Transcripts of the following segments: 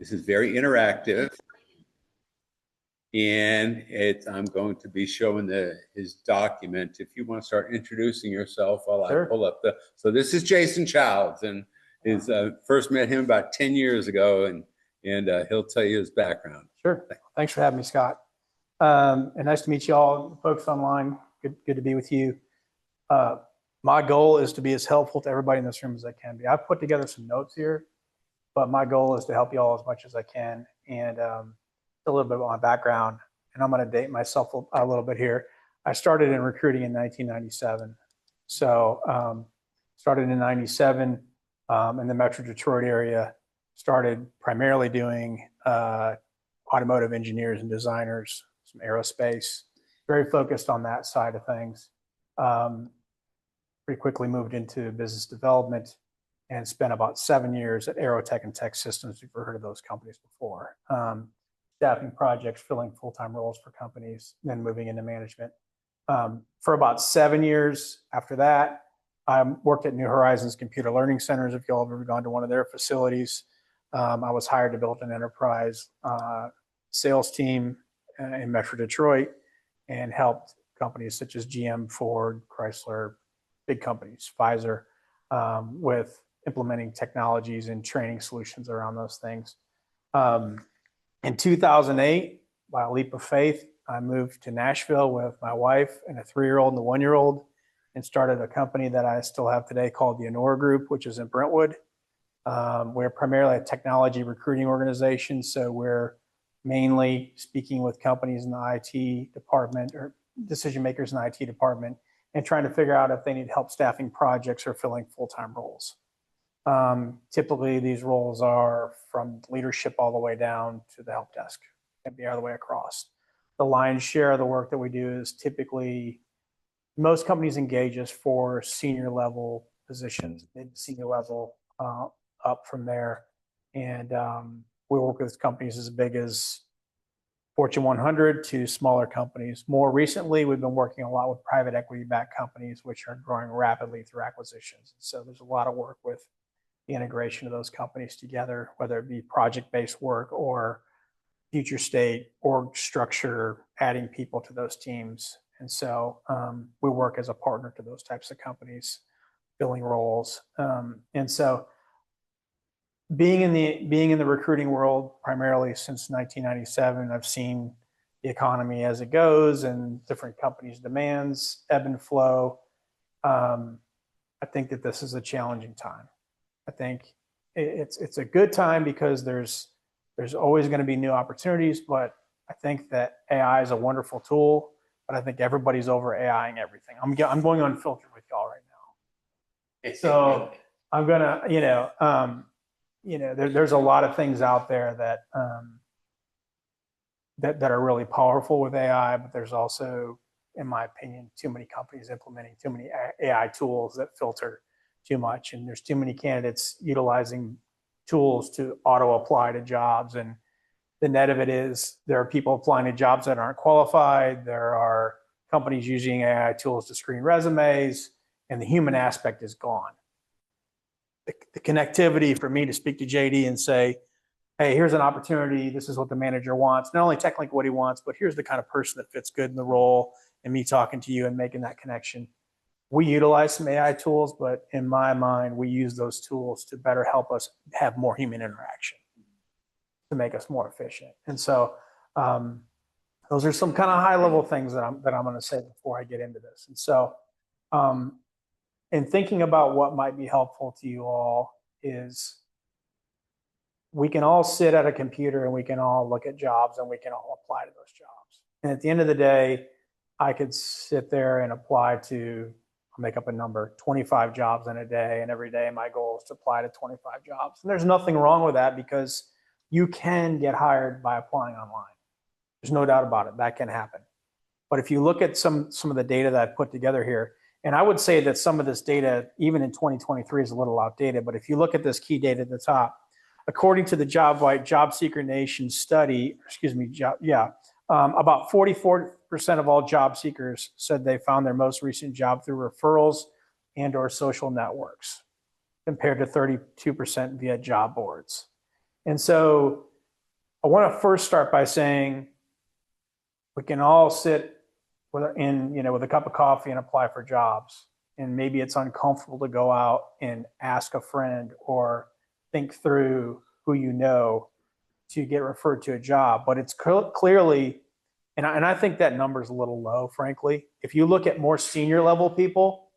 This is very interactive. And I'm going to be showing his document. If you want to start introducing yourself while Sure. I pull up so this is Jason Childs, and first met him about 10 years ago, and he'll tell you his background. Sure. Thanks for having me, Scott. And nice to meet you all, folks online. Good to be with you. My goal is to be as helpful to everybody in this room as I can be. I've put together some notes here, but my goal is to help you all as much as I can. And a little bit about my background, and I'm going to date myself a little bit here. I started in recruiting in 1997. So started in 97 in the Metro Detroit area, started primarily doing automotive engineers and designers, some aerospace, very focused on that side of things. Pretty quickly moved into business development and spent about 7 years at Aerotech and Tech Systems. You've heard of those companies before. Staffing projects, filling full-time roles for companies, then moving into management. For about 7 years after that, I worked at New Horizons Computer Learning Centers. If you all have ever gone to one of their facilities, I was hired to build an enterprise sales team in Metro Detroit and helped companies such as GM, Ford, Chrysler, big companies, Pfizer, with implementing technologies and training solutions around those things. In 2008, by a leap of faith, I moved to Nashville with my wife and a 3-year-old and a 1-year-old, and started a company that I still have today called the Enora Group, which is in Brentwood. We're primarily a technology recruiting organization, so we're mainly speaking with companies in the IT department or decision makers in the IT department and trying to figure out if they need help staffing projects or filling full-time roles. Typically, these roles are from leadership all the way down to the help desk, and the other way across. The lion's share of the work that we do is typically, most companies engage us for senior level positions, mid-senior level, up from there. And we work with companies as big as Fortune 100 to smaller companies. More recently, we've been working a lot with private equity-backed companies, which are growing rapidly through acquisitions. So there's a lot of work with the integration of those companies together, whether it be project-based work or future state org structure, adding people to those teams. And so we work as a partner to those types of companies, filling roles. And so being in the recruiting world primarily since 1997, I've seen the economy as it goes and different companies' demands ebb and flow. I think that this is a challenging time. I think it's a good time because there's always going to be new opportunities, but I think that AI is a wonderful tool, but I think everybody's over AIing everything. I'm going unfiltered with y'all right now. So I'm gonna, there's a lot of things out there that are really powerful with AI, but there's also, in my opinion, too many companies implementing too many AI tools that filter too much, and there's too many candidates utilizing tools to auto apply to jobs, and the net of it is there are people applying to jobs that aren't qualified. There are companies using AI tools to screen resumes, and the human aspect is gone. The connectivity for me to speak to JD and say, hey, here's an opportunity. This is what the manager wants. Not only technically what he wants, but here's the kind of person that fits good in the role, and me talking to you and making that connection. We utilize some AI tools, but in my mind, we use those tools to better help us have more human interaction to make us more efficient. And so those are some kind of high level things that I'm going to say before I get into this. And so in thinking about what might be helpful to you all is we can all sit at a computer and we can all look at jobs and we can all apply to those jobs. And at the end of the day, I could sit there and apply to, I'll make up a number, 25 jobs in a day. And every day my goal is to apply to 25 jobs. And there's nothing wrong with that because you can get hired by applying online. There's no doubt about it. That can happen. But if you look at some of the data that I've put together here, and I would say that some of this data, even in 2023, is a little outdated. But if you look at this key data at the top, according to the JobVite Job Seeker Nation study, about 44% of all job seekers said they found their most recent job through referrals and or social networks, compared to 32% via job boards. And so I want to first start by saying we can all sit with a cup of coffee and apply for jobs. And maybe it's uncomfortable to go out and ask a friend or think through who you know to get referred to a job. But it's clearly, and I think that number is a little low, frankly. If you look at more senior level people,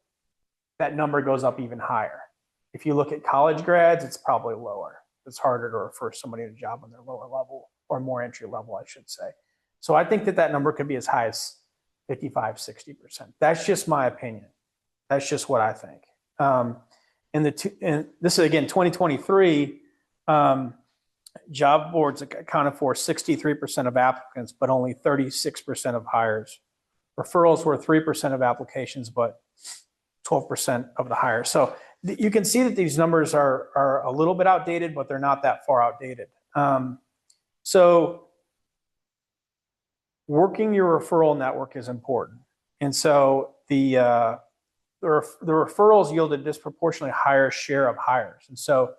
that number goes up even higher. If you look at college grads, it's probably lower. It's harder to refer somebody to a job on their lower level or more entry level, I should say. So I think that number could be as high as 55, 60%. That's just my opinion. That's just what I think. And this is, again, 2023, job boards accounted for 63% of applicants, but only 36% of hires. Referrals were 3% of applications, but 12% of the hires. So you can see that these numbers are a little bit outdated, but they're not that far outdated. So working your referral network is important. And so the referrals yield a disproportionately higher share of hires. And so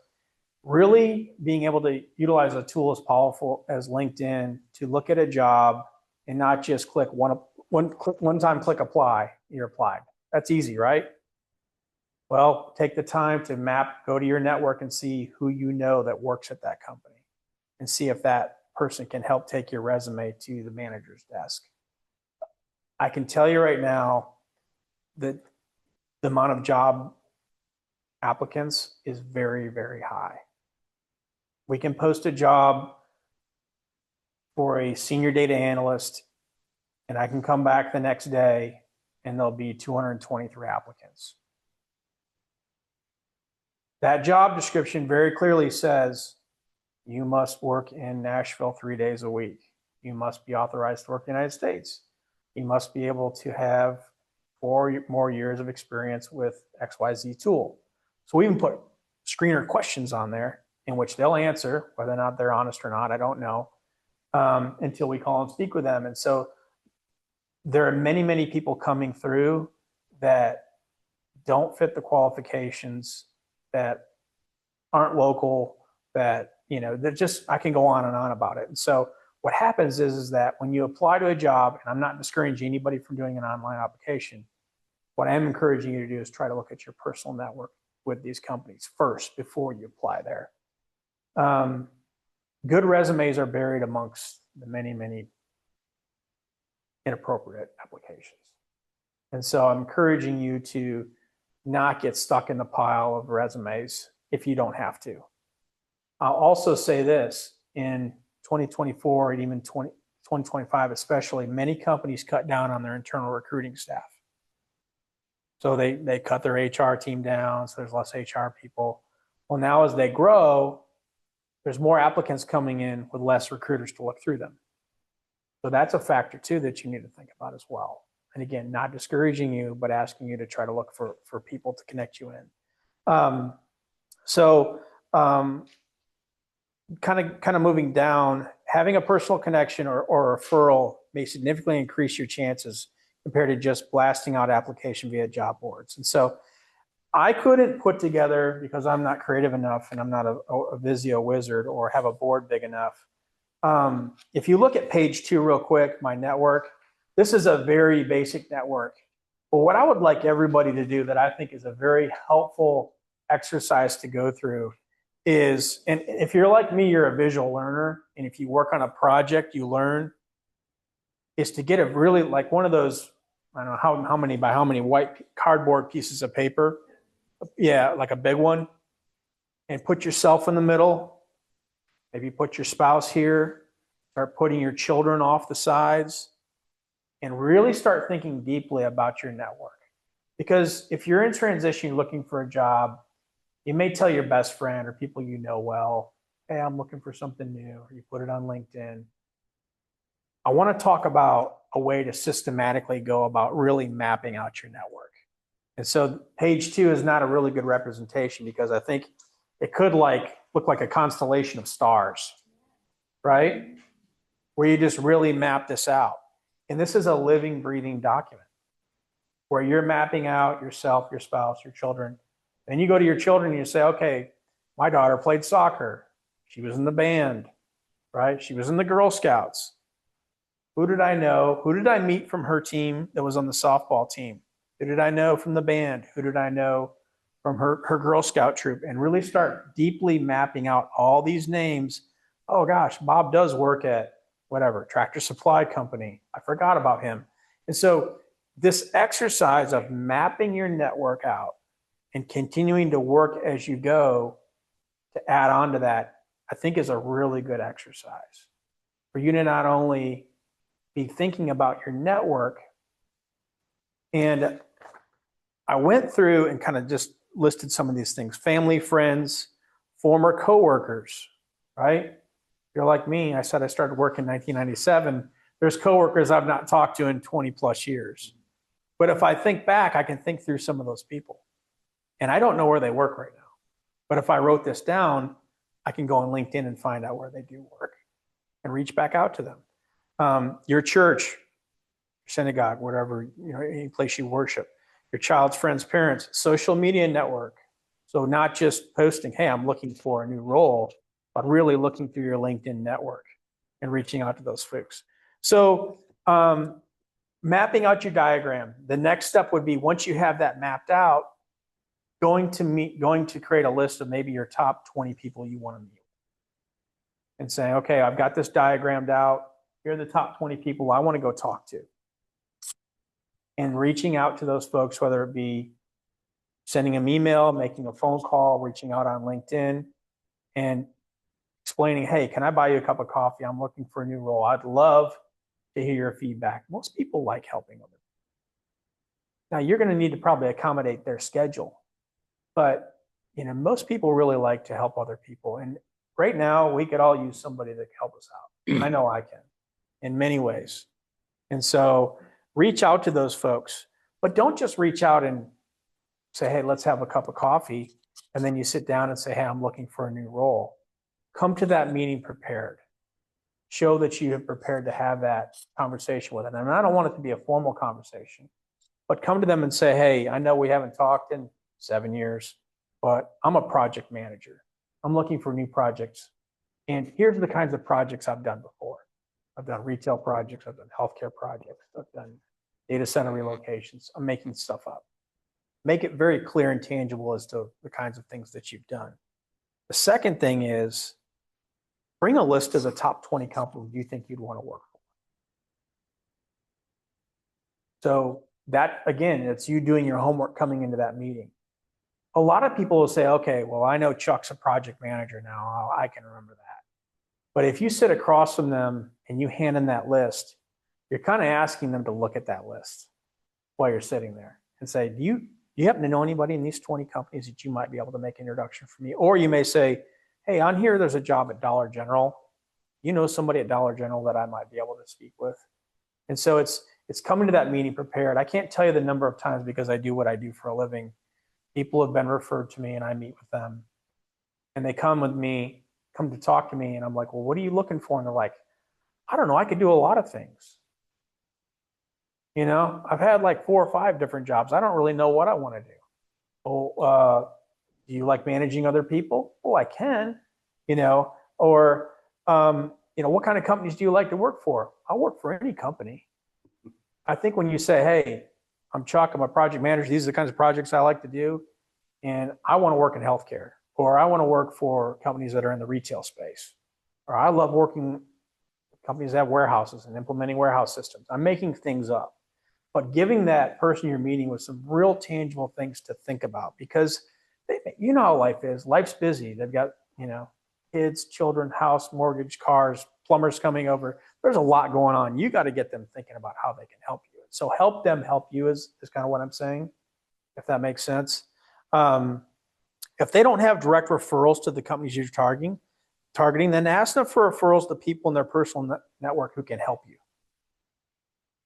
really being able to utilize a tool as powerful as LinkedIn to look at a job and not just click one time click apply, you're applied. That's easy, right? Well, take the time to go to your network and see who you know that works at that company and see if that person can help take your resume to the manager's desk. I can tell you right now that the amount of job applicants is very, very high. We can post a job for a senior data analyst, and I can come back the next day and there'll be 223 applicants. That job description very clearly says you must work in Nashville 3 days a week. You must be authorized to work in the United States. You must be able to have 4 more years of experience with XYZ tool. So we even put screener questions on there in which they'll answer, whether or not they're honest or not, I don't know, until we call and speak with them. And so there are many, many people coming through that don't fit the qualifications, that aren't local, that, they're just, I can go on and on about it. And so what happens is that when you apply to a job, and I'm not discouraging anybody from doing an online application, what I am encouraging you to do is try to look at your personal network with these companies first before you apply there. Good resumes are buried amongst the many, many inappropriate applications. And so I'm encouraging you to not get stuck in the pile of resumes if you don't have to. I'll also say this, in 2024 and even 2025 especially, many companies cut down on their internal recruiting staff. So they cut their HR team down, so there's less HR people. Well, now as they grow, there's more applicants coming in with less recruiters to look through them. So that's a factor too that you need to think about as well. And again, not discouraging you, but asking you to try to look for people to connect you in. Kind of moving down, having a personal connection or a referral may significantly increase your chances compared to just blasting out application via job boards. And so I couldn't put together, because I'm not creative enough and I'm not a Visio wizard or have a board big enough. If you look at page 2 real quick, my network, this is a very basic network. But what I would like everybody to do that I think is a very helpful exercise to go through is, and if you're like me, you're a visual learner, and if you work on a project, you learn, is to get a really, like one of those, I don't know how many by how many white cardboard pieces of paper. Yeah, like a big one. And put yourself in the middle. Maybe put your spouse here. Start putting your children off the sides. And really start thinking deeply about your network. Because if you're in transition looking for a job, you may tell your best friend or people you know well, hey, I'm looking for something new. Or you put it on LinkedIn. I want to talk about a way to systematically go about really mapping out your network. And so page 2 is not a really good representation because I think it could look like a constellation of stars, right? Where you just really map this out. And this is a living, breathing document where you're mapping out yourself, your spouse, your children. Then you go to your children and you say, okay, my daughter played soccer. She was in the band, right? She was in the Girl Scouts. Who did I know? Who did I meet from her team that was on the softball team? Who did I know from the band? Who did I know from her Girl Scout troop? And really start deeply mapping out all these names. Oh gosh, Bob does work at whatever, Tractor Supply Company. I forgot about him. And so this exercise of mapping your network out and continuing to work as you go to add on to that, I think is a really good exercise for you to not only be thinking about your network. And I went through and kind of just listed some of these things: family, friends, former coworkers, right? You're like me. I said I started work in 1997. There's coworkers I've not talked to in 20 plus years. But if I think back, I can think through some of those people. And I don't know where they work right now. But if I wrote this down, I can go on LinkedIn and find out where they do work and reach back out to them. Your church, synagogue, whatever, any place you worship, your child's friends, parents, social media network. So not just posting, hey, I'm looking for a new role, but really looking through your LinkedIn network and reaching out to those folks. So mapping out your diagram. The next step would be, once you have that mapped out, going to create a list of maybe your top 20 people you want to meet and saying, okay, I've got this diagrammed out. Here are the top 20 people I want to go talk to. And reaching out to those folks, whether it be sending them email, making a phone call, reaching out on LinkedIn, and explaining, hey, can I buy you a cup of coffee? I'm looking for a new role. I'd love to hear your feedback. Most people like helping others. Now, you're going to need to probably accommodate their schedule. But most people really like to help other people. And right now, we could all use somebody that can help us out. I know I can in many ways. And so reach out to those folks. But don't just reach out and say, hey, let's have a cup of coffee. And then you sit down and say, hey, I'm looking for a new role. Come to that meeting prepared. Show that you have prepared to have that conversation with them. And I don't want it to be a formal conversation, but come to them and say, hey, I know we haven't talked in 7 years, but I'm a project manager. I'm looking for new projects. And here's the kinds of projects I've done before. I've done retail projects. I've done healthcare projects. I've done data center relocations. I'm making stuff up. Make it very clear and tangible as to the kinds of things that you've done. The second thing is, bring a list of the top 20 companies you think you'd want to work for. So that, again, it's you doing your homework coming into that meeting. A lot of people will say, okay, well, I know Chuck's a project manager now. I can remember that. But if you sit across from them and you hand in that list, you're kind of asking them to look at that list while you're sitting there and say, do you happen to know anybody in these 20 companies that you might be able to make an introduction for me? Or you may say, hey, on here, there's a job at Dollar General. You know somebody at Dollar General that I might be able to speak with. And so it's coming to that meeting prepared. I can't tell you the number of times, because I do what I do for a living. People have been referred to me and I meet with them. And they come to talk to me, and I'm like, well, what are you looking for? And they're like, I don't know, I could do a lot of things. I've had like 4 or 5 different jobs. I don't really know what I want to do. Oh, do you like managing other people? Oh, I can, or, what kind of companies do you like to work for? I'll work for any company. I think when you say, hey, I'm Chuck, I'm a project manager, these are the kinds of projects I like to do, and I want to work in healthcare, or I want to work for companies that are in the retail space, or I love working with companies that have warehouses and implementing warehouse systems. I'm making things up, but giving that person you're meeting with some real tangible things to think about, because you know how life is. Life's busy. They've got, kids, children, house, mortgage, cars, plumbers coming over. There's a lot going on. You got to get them thinking about how they can help you. So help them help you is kind of what I'm saying, if that makes sense. If they don't have direct referrals to the companies you're targeting, then ask them for referrals to people in their personal network who can help you.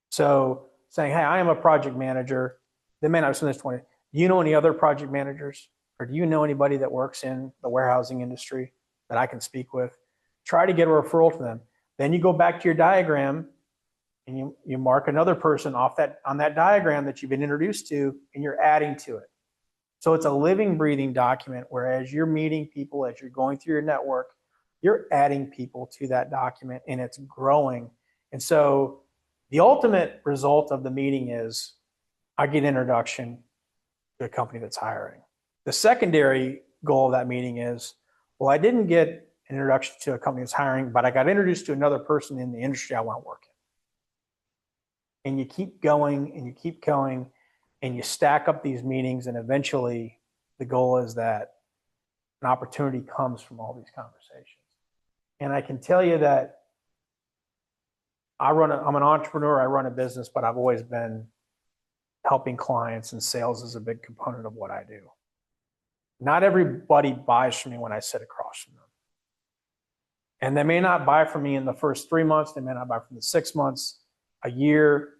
So saying, hey, I am a project manager. They may not have seen this 20. Do you know any other project managers? Or do you know anybody that works in the warehousing industry that I can speak with? Try to get a referral to them. Then you go back to your diagram and you mark another person on that diagram that you've been introduced to, and you're adding to it. So it's a living, breathing document where, as you're meeting people, as you're going through your network, you're adding people to that document and it's growing. And so the ultimate result of the meeting is I get introduction to a company that's hiring. The secondary goal of that meeting is, well, I didn't get an introduction to a company that's hiring, but I got introduced to another person in the industry I want to work in. And you keep going and you keep going and you stack up these meetings, and eventually the goal is that an opportunity comes from all these conversations. And I can tell you that I'm an entrepreneur, I run a business, but I've always been helping clients, and sales is a big component of what I do. Not everybody buys from me when I sit across from them. And they may not buy from me in the first 3 months, they may not buy from the 6 months, a year,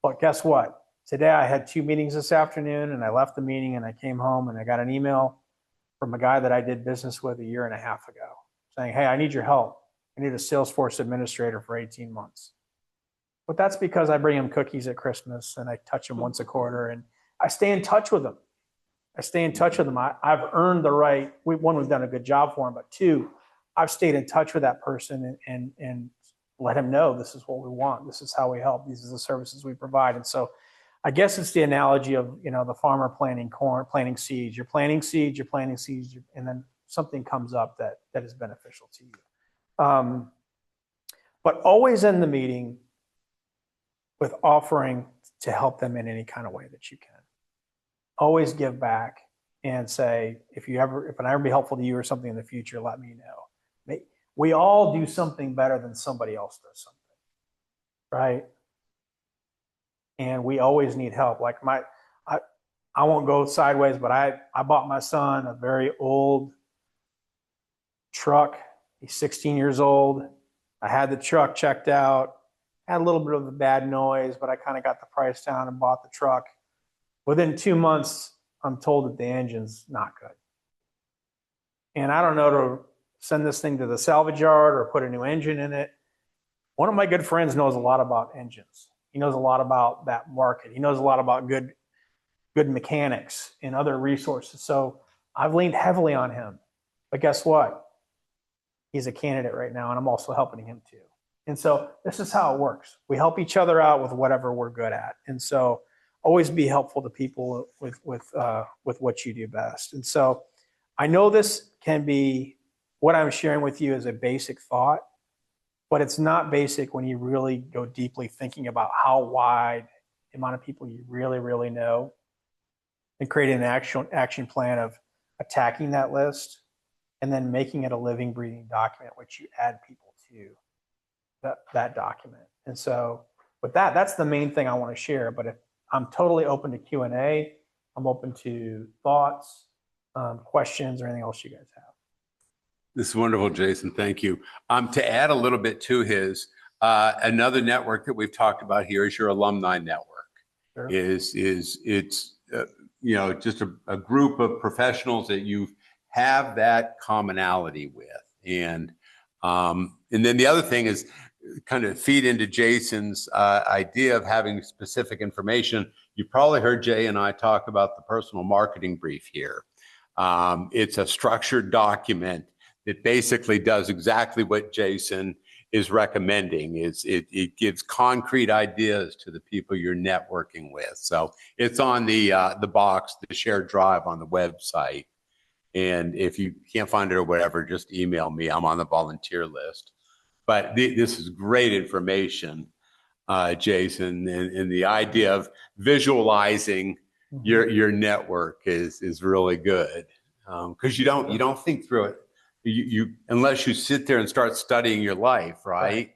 but guess what? Today I had 2 meetings this afternoon, and I left the meeting and I came home and I got an email from a guy that I did business with a year and a half ago saying, hey, I need your help. I need a Salesforce administrator for 18 months. But that's because I bring him cookies at Christmas and I touch him once a quarter and I stay in touch with them. I've earned the right. We've done a good job for him, but 2, I've stayed in touch with that person and let him know this is what we want. This is how we help. These are the services we provide. And so I guess it's the analogy of, the farmer planting corn, planting seeds. You're planting seeds, and then something comes up that is beneficial to you. But always end the meeting with offering to help them in any kind of way that you can. Always give back and say, if I ever be helpful to you or something in the future, let me know. We all do something better than somebody else does something, right? And we always need help. Like I won't go sideways, but I bought my son a very old truck. He's 16 years old. I had the truck checked out, had a little bit of a bad noise, but I kind of got the price down and bought the truck. Within 2 months, I'm told that the engine's not good. And I don't know to send this thing to the salvage yard or put a new engine in it. One of my good friends knows a lot about engines. He knows a lot about that market. He knows a lot about good mechanics and other resources. So I've leaned heavily on him. But guess what? He's a candidate right now, and I'm also helping him too. And so this is how it works. We help each other out with whatever we're good at. And so always be helpful to people with what you do best. And so I know this can be, what I'm sharing with you is a basic thought, but it's not basic when you really go deeply thinking about how wide the amount of people you really, really know, and creating an action plan of attacking that list and then making it a living, breathing document, which you add people to that document. And so with that, that's the main thing I want to share. But if I'm totally open to Q&A, I'm open to thoughts, questions, or anything else you guys have. This is wonderful, Jason. Thank you. To add a little bit to his, another network that we've talked about here is your alumni network. Sure. It's just a group of professionals that you have that commonality with, and then the other thing is kind of feed into Jason's idea of having specific information. You probably heard Jay and I talk about the personal marketing brief here. It's a structured document that basically does exactly what Jason is recommending. It gives concrete ideas to the people you're networking with. So it's on the box, the shared drive on the website. And if you can't find it or whatever, just email me. I'm on the volunteer list. But this is great information, Jason, and the idea of visualizing your network is really good, because you don't think through it. You unless you sit there and start studying your life, right?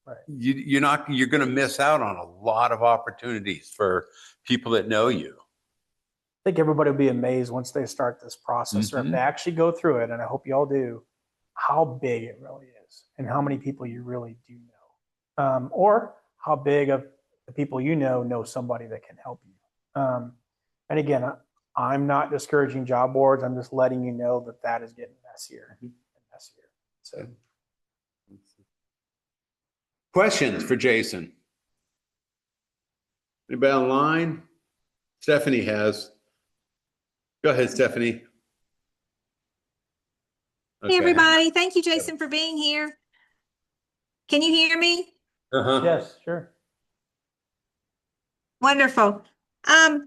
Right. You're going to miss out on a lot of opportunities for people that know you. I think everybody will be amazed once they start this process, or if they actually go through it, and I hope you all do, how big it really is and how many people you really do know, or how big of the people you know somebody that can help you. And again, I'm not discouraging job boards. I'm just letting you know that is getting messier and messier. So, questions for Jason? Anybody online? Stephanie has. Go ahead, Stephanie. Hey, Okay. everybody. Thank you, Jason, for being here. Can you hear me? Uh-huh. Yes, sure. Wonderful. I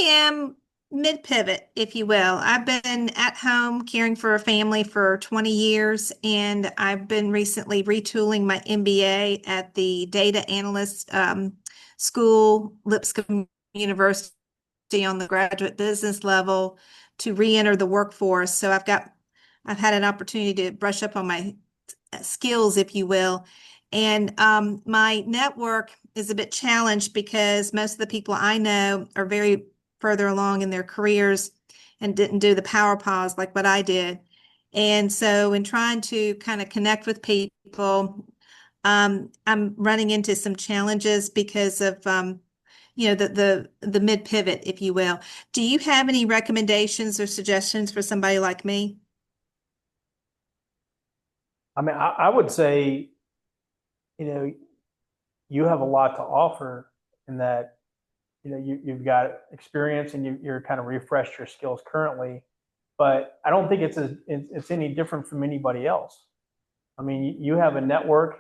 am mid-pivot, if you will. I've been at home caring for a family for 20 years, and I've been recently retooling my MBA at the data analyst school, Lipscomb University, on the graduate business level to re-enter the workforce. So I've had an opportunity to brush up on my skills, if you will. And my network is a bit challenged because most of the people I know are very further along in their careers and didn't do the power pause like what I did. And so in trying to kind of connect with people, I'm running into some challenges because of the mid pivot, if you will. Do you have any recommendations or suggestions for somebody like me? I mean, I would say, you know, you have a lot to offer in that, you've got experience and you're kind of refreshed your skills currently, but I don't think it's any different from anybody else. I mean, you have a network,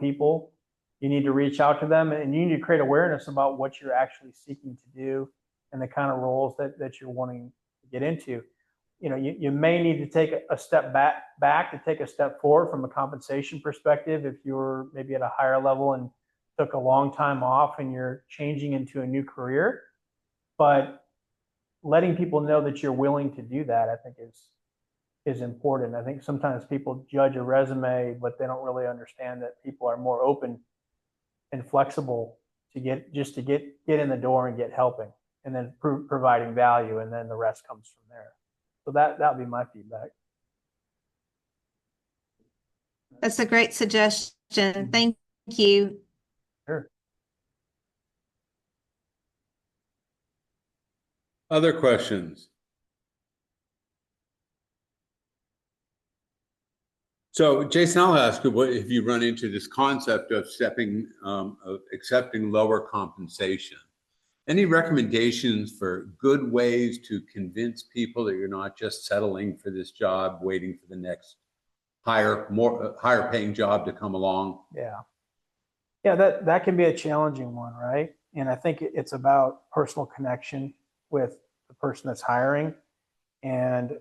people, you need to reach out to them and you need to create awareness about what you're actually seeking to do and the kind of roles that you're wanting to get into. You may need to take a step back to take a step forward from a compensation perspective if you're maybe at a higher level and took a long time off and you're changing into a new career. But letting people know that you're willing to do that, I think is important. I think sometimes people judge a resume, but they don't really understand that people are more open and flexible to get in the door and get helping, and then providing value, and then the rest comes from there. So that would be my feedback. That's a great suggestion. Thank you. Sure. Other questions? So, Jason, I'll ask you, what if you run into this concept of accepting lower compensation? Any recommendations for good ways to convince people that you're not just settling for this job, waiting for the next higher paying job to come along? Yeah, that can be a challenging one, right? And I think it's about personal connection with the person that's hiring and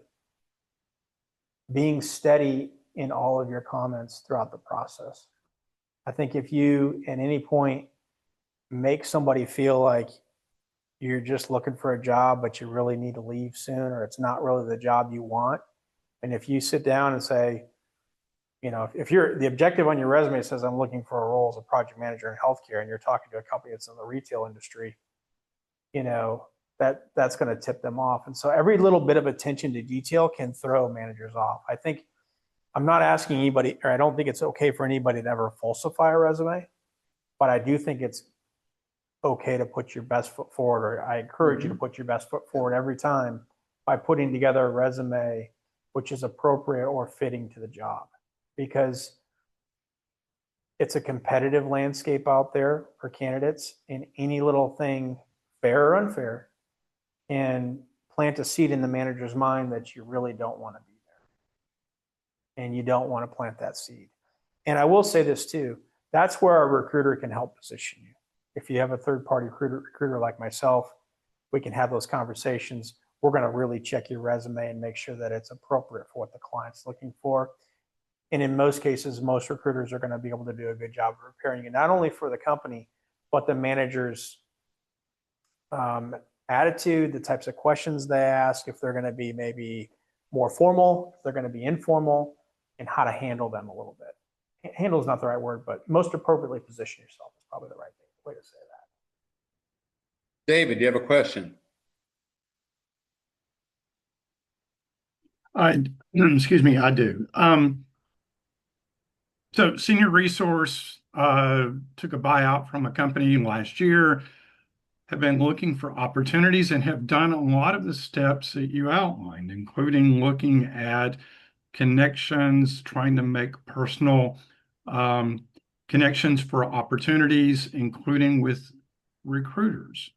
being steady in all of your comments throughout the process. I think if you at any point make somebody feel like you're just looking for a job, but you really need to leave soon, or it's not really the job you want, and if you sit down and say, if you're the objective on your resume says I'm looking for a role as a project manager in healthcare, and you're talking to a company that's in the retail industry, that's going to tip them off. And so every little bit of attention to detail can throw managers off. I think I'm not asking anybody, or I don't think it's okay for anybody to ever falsify a resume, but I do think it's okay to put your best foot forward, or I encourage you to put your best foot forward every time by putting together a resume which is appropriate or fitting to the job, because it's a competitive landscape out there for candidates, and any little thing, fair or unfair, can plant a seed in the manager's mind that you really don't want to be there. And you don't want to plant that seed. And I will say this too, that's where our recruiter can help position you. If you have a third-party recruiter like myself, we can have those conversations. We're going to really check your resume and make sure that it's appropriate for what the client's looking for. And in most cases, most recruiters are going to be able to do a good job of preparing you, not only for the company, but the manager's attitude, the types of questions they ask, if they're going to be maybe more formal, if they're going to be informal, and how to handle them a little bit. Handle is not the right word, but most appropriately position yourself is probably the right way to say that. David, do you have a question? Excuse me, I do. So Senior Resource took a buyout from a company last year, have been looking for opportunities and have done a lot of the steps that you outlined, including looking at connections, trying to make personal connections for opportunities, including with recruiters.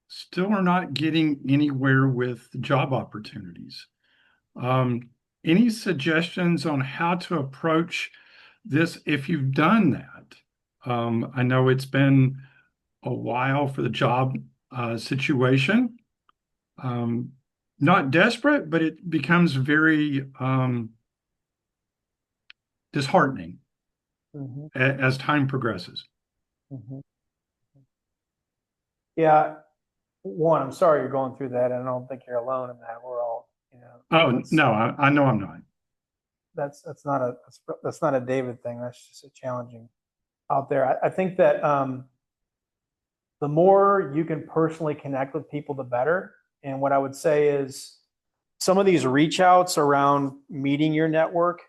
Still are not getting anywhere with job opportunities. Any suggestions on how to approach this if you've done that? I know it's been a while for the job situation. Not desperate, but it becomes very disheartening Mhm, as time progresses. mhm. Yeah, one, I'm sorry you're going through that, and I don't think you're alone in that. We're all, Oh, no, I know I'm not. that's not a David thing. That's just a challenging out there. I think that the more you can personally connect with people, the better. And what I would say is some of these reach outs around meeting your network,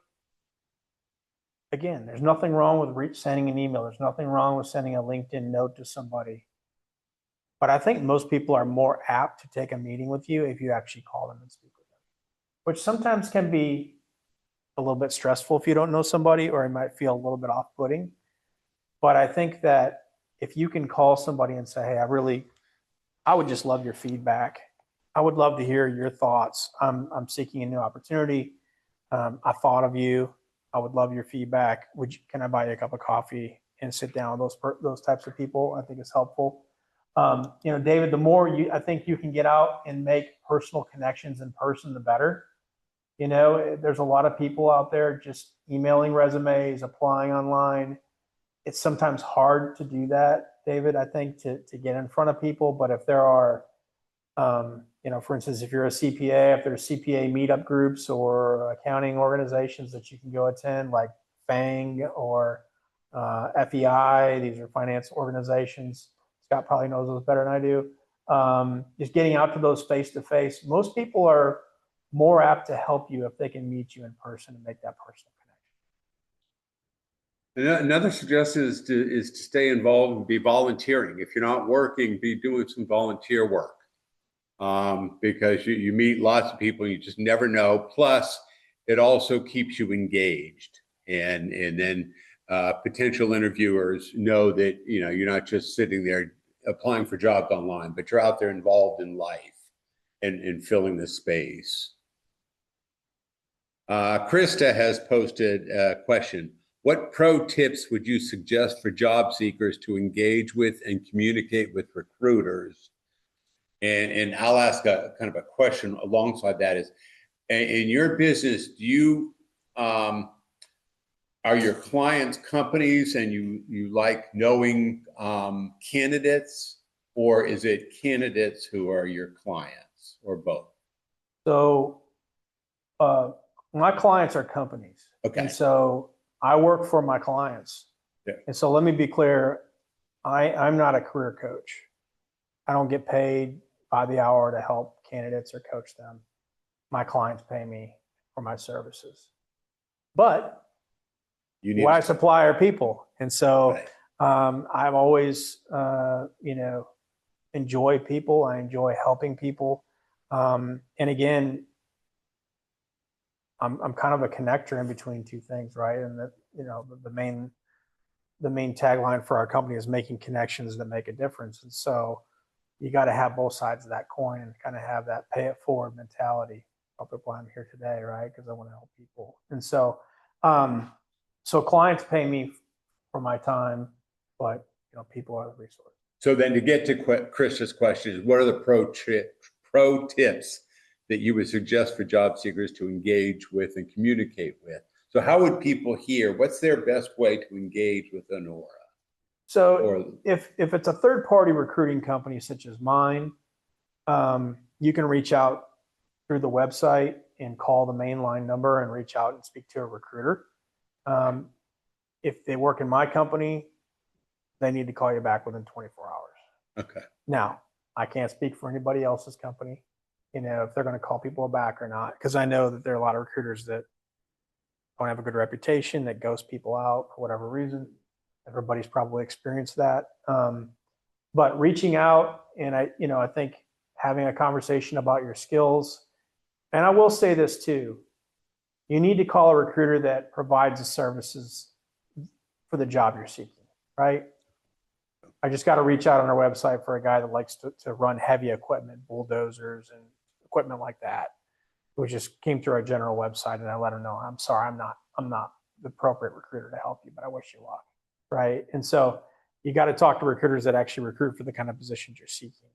again, there's nothing wrong with sending an email. There's nothing wrong with sending a LinkedIn note to somebody. But I think most people are more apt to take a meeting with you if you actually call them and speak with them, which sometimes can be a little bit stressful if you don't know somebody, or it might feel a little bit off putting. But I think that if you can call somebody and say, hey, I would just love your feedback. I would love to hear your thoughts. I'm seeking a new opportunity. I thought of you. I would love your feedback. Can I buy you a cup of coffee and sit down with those types of people? I think is helpful. David, the more I think you can get out and make personal connections in person, the better. There's a lot of people out there just emailing resumes, applying online. It's sometimes hard to do that, David, I think, to get in front of people. But if there are, for instance, if you're a CPA, if there's CPA meetup groups or accounting organizations that you can go attend, like FANG or FEI, these are finance organizations. Scott probably knows those better than I do. Just getting out to those face-to-face. Most people are more apt to help you if they can meet you in person and make that personal connection. Another suggestion is to stay involved and be volunteering. If you're not working, be doing some volunteer work, because you meet lots of people, you just never know. Plus, it also keeps you engaged, and then potential interviewers know that you're not just sitting there applying for jobs online, but you're out there involved in life and filling the space. Krista has posted a question. What pro tips would you suggest for job seekers to engage with and communicate with recruiters? And I'll ask a kind of a question alongside that is, in your business, do you, are your clients companies and you like knowing candidates, or is it candidates who are your clients, or both? So my clients are companies. Okay. And so I work for my clients. Yeah. And so let me be clear. I'm not a career coach. I don't get paid by the hour to help candidates or coach them. My clients pay me for my services. But what I supply are people. And so I've always, enjoyed people. I enjoy helping people. And again, I'm kind of a connector in between two things, right? And that, the main tagline for our company is making connections that make a difference. And so you got to have both sides of that coin and kind of have that pay it forward mentality. That's why I'm here today, right? Because I want to help people. And so, so clients pay me for my time, but people are the resource. So then, to get to Krista's question, what are the pro tips that you would suggest for job seekers to engage with and communicate with? So how would people hear? What's their best way to engage with Onora? So if it's a third-party recruiting company such as mine, you can reach out through the website and call the mainline number and reach out and speak to a recruiter. If they work in my company, they need to call you back within 24 hours. Okay. Now, I can't speak for anybody else's company, if they're going to call people back or not, because I know that there are a lot of recruiters that don't have a good reputation, that ghost people out for whatever reason. Everybody's probably experienced that. But reaching out, and I think having a conversation about your skills. And I will say this too, you need to call a recruiter that provides the services for the job you're seeking, right? I just got to reach out on our website for a guy that likes to run heavy equipment, bulldozers and equipment like that. which just came through our general website, and I let them know, I'm sorry, I'm not the appropriate recruiter to help you, but I wish you luck, right? And so you got to talk to recruiters that actually recruit for the kind of positions you're seeking.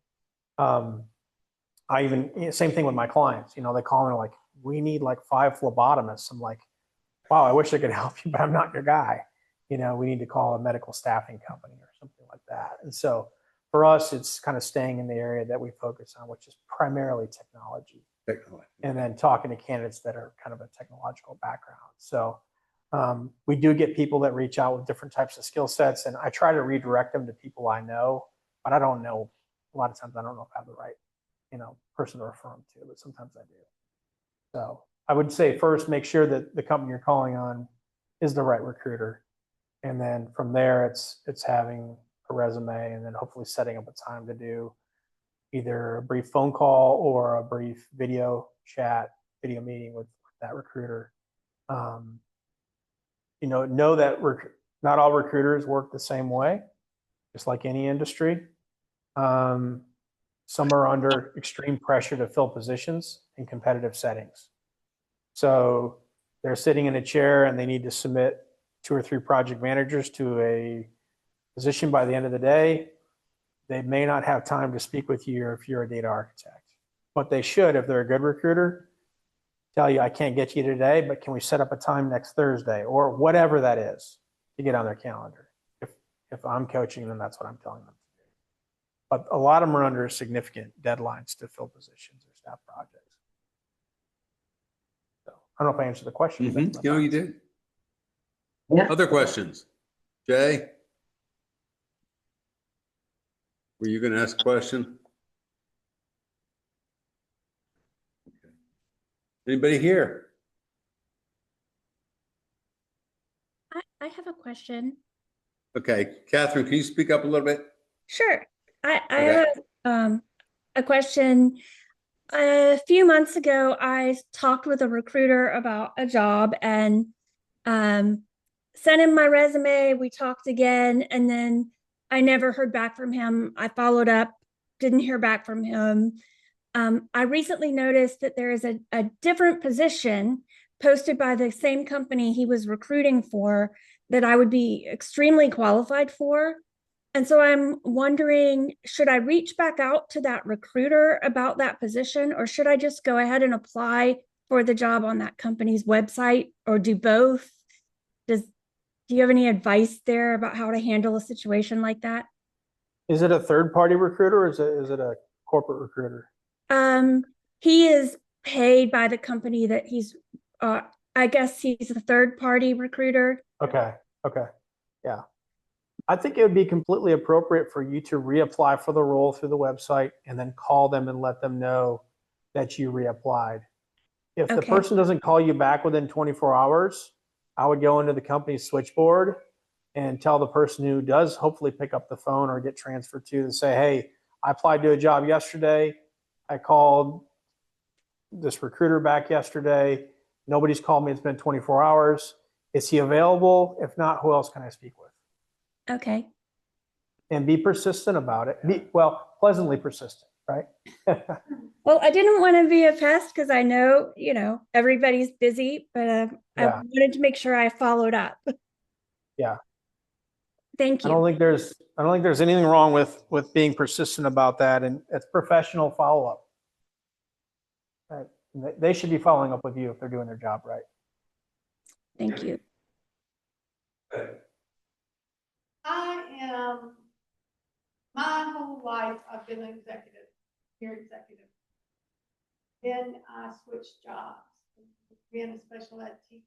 I even, same thing with my clients, they call me like, we need like 5 phlebotomists. I'm like, wow, I wish I could help you, but I'm not your guy. We need to call a medical staffing company or something like that. And so for us, it's kind of staying in the area that we focus on, which is primarily technology, and then talking to candidates that are kind of a technological background. So we do get people that reach out with different types of skill sets, and I try to redirect them to people I know, but I don't know. A lot of times I don't know if I have the right, person to refer them to, but sometimes I do. So I would say first, make sure that the company you're calling on is the right recruiter. And then from there, it's having a resume, and then hopefully setting up a time to do either a brief phone call or a brief video meeting with that recruiter. Know that not all recruiters work the same way, just like any industry. Some are under extreme pressure to fill positions in competitive settings. So they're sitting in a chair and they need to submit 2 or 3 project managers to a position by the end of the day. They may not have time to speak with you if you're a data architect, but they should, if they're a good recruiter, tell you, I can't get you today, but can we set up a time next Thursday or whatever that is to get on their calendar. If I'm coaching them, that's what I'm telling them to do. But a lot of them are under significant deadlines to fill positions or staff projects. So I don't know if I answered the question. Mm-hmm. You did. Yeah. Other questions? Jay? Were you going to ask a question? Okay. Anybody here? I have a question. Okay. Catherine, can you speak up a little bit? Sure. I Okay. have a question. A few months ago, I talked with a recruiter about a job and sent him my resume. We talked again, and then I never heard back from him. I followed up, didn't hear back from him. I recently noticed that there is a different position posted by the same company he was recruiting for that I would be extremely qualified for. And so I'm wondering, should I reach back out to that recruiter about that position, or should I just go ahead and apply for the job on that company's website, or do both? Do you have any advice there about how to handle a situation like that? Is it a third-party recruiter, or is it a corporate recruiter? He is paid by the company that he's, I guess he's a third-party recruiter. Okay. Yeah. I think it would be completely appropriate for you to reapply for the role through the website and then call them and let them know that you reapplied. If the Okay. person doesn't call you back within 24 hours, I would go into the company's switchboard and tell the person who does hopefully pick up the phone or get transferred to say, hey, I applied to a job yesterday. I called this recruiter back yesterday. Nobody's called me. It's been 24 hours. Is he available? If not, who else can I speak with? Okay. And be persistent about it. Pleasantly persistent, right? Well, I didn't want to be a pest because I know, everybody's busy, but I Yeah. wanted to make sure I followed up. Yeah. Thank I you. don't think there's anything wrong with being persistent about that, and it's professional follow-up. Right? They should be following up with you if they're doing their job right. Thank you. My whole life, I've been an executive, peer executive. Then I switched jobs, being a special ed teacher.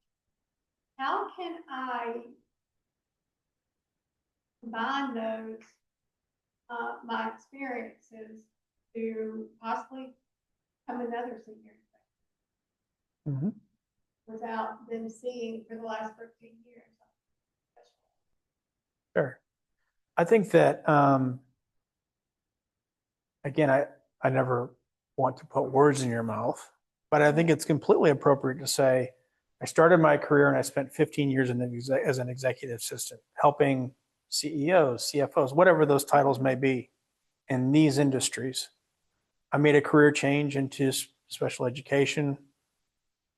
How can I combine those, my experiences to possibly become another senior executive without them seeing for the last 13 years? Sure. I think that, again, I never want to put words in your mouth, but I think it's completely appropriate to say, I started my career and I spent 15 years as an executive assistant, helping CEOs, CFOs, whatever those titles may be in these industries. I made a career change into special education,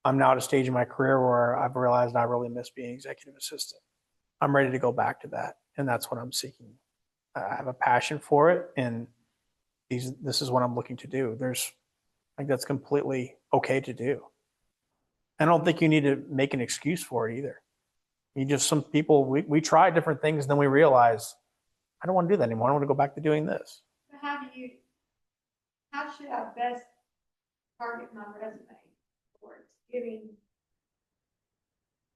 I'm now at a stage in my career where I've realized I really miss being executive assistant. I'm ready to go back to that, and that's what I'm seeking. I have a passion for it, and this is what I'm looking to do. I think that's completely okay to do. I don't think you need to make an excuse for it either. Some people, we try different things, and then we realize, I don't want to do that anymore. I want to go back to doing this. So how should I best target my resume towards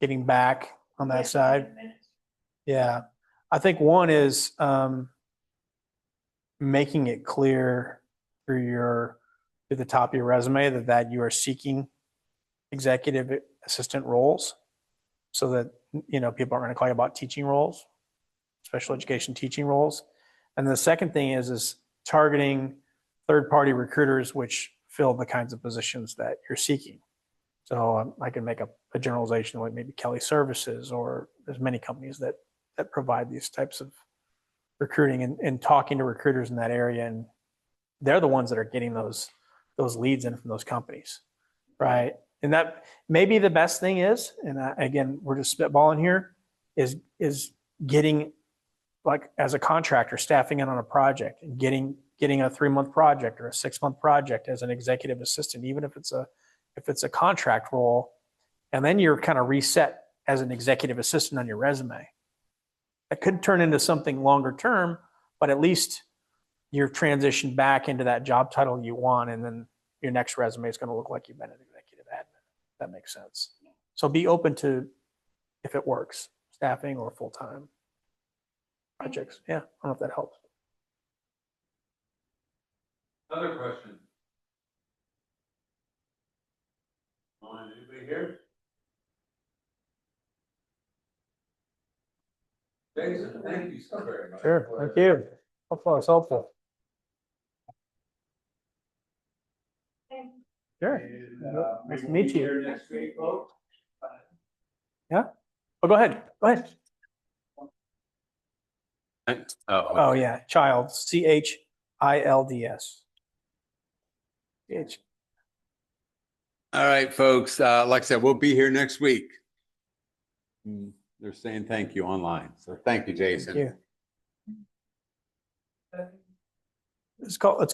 Getting back on that yes, side. administration? Yeah. I think one is making it clear through the top of your resume that you are seeking executive assistant roles, so that people aren't going to call you about teaching roles, special education teaching roles. And the second thing is targeting third-party recruiters which fill the kinds of positions that you're seeking. So I can make a generalization like maybe Kelly Services, or there's many companies that provide these types of recruiting, and talking to recruiters in that area. And they're the ones that are getting those leads in from those companies, right? And that maybe the best thing is, and again, we're just spitballing here, is getting, like, as a contractor, staffing in on a project and getting a 3-month project or a 6-month project as an executive assistant, even if it's a contract role, and then you're kind of reset as an executive assistant on your resume. That could turn into something longer term, but at least you're transitioned back into that job title you want, and then your next resume is going to look like you've been an executive admin. That makes sense. So be open to, if it works, staffing or full-time projects. Yeah, I don't know if that helps. Other questions? Anybody here? Jason, thank you so very much. Sure, thank you. Hopefully it's helpful. Sure. Nice to meet you. Next week, folks. Yeah? Oh, go ahead. Go ahead. Oh, yeah. Childs, CHILDS. All right, folks. Like I said, we'll be here next week. They're saying thank you online. So thank you, Jason. Thank you. Let's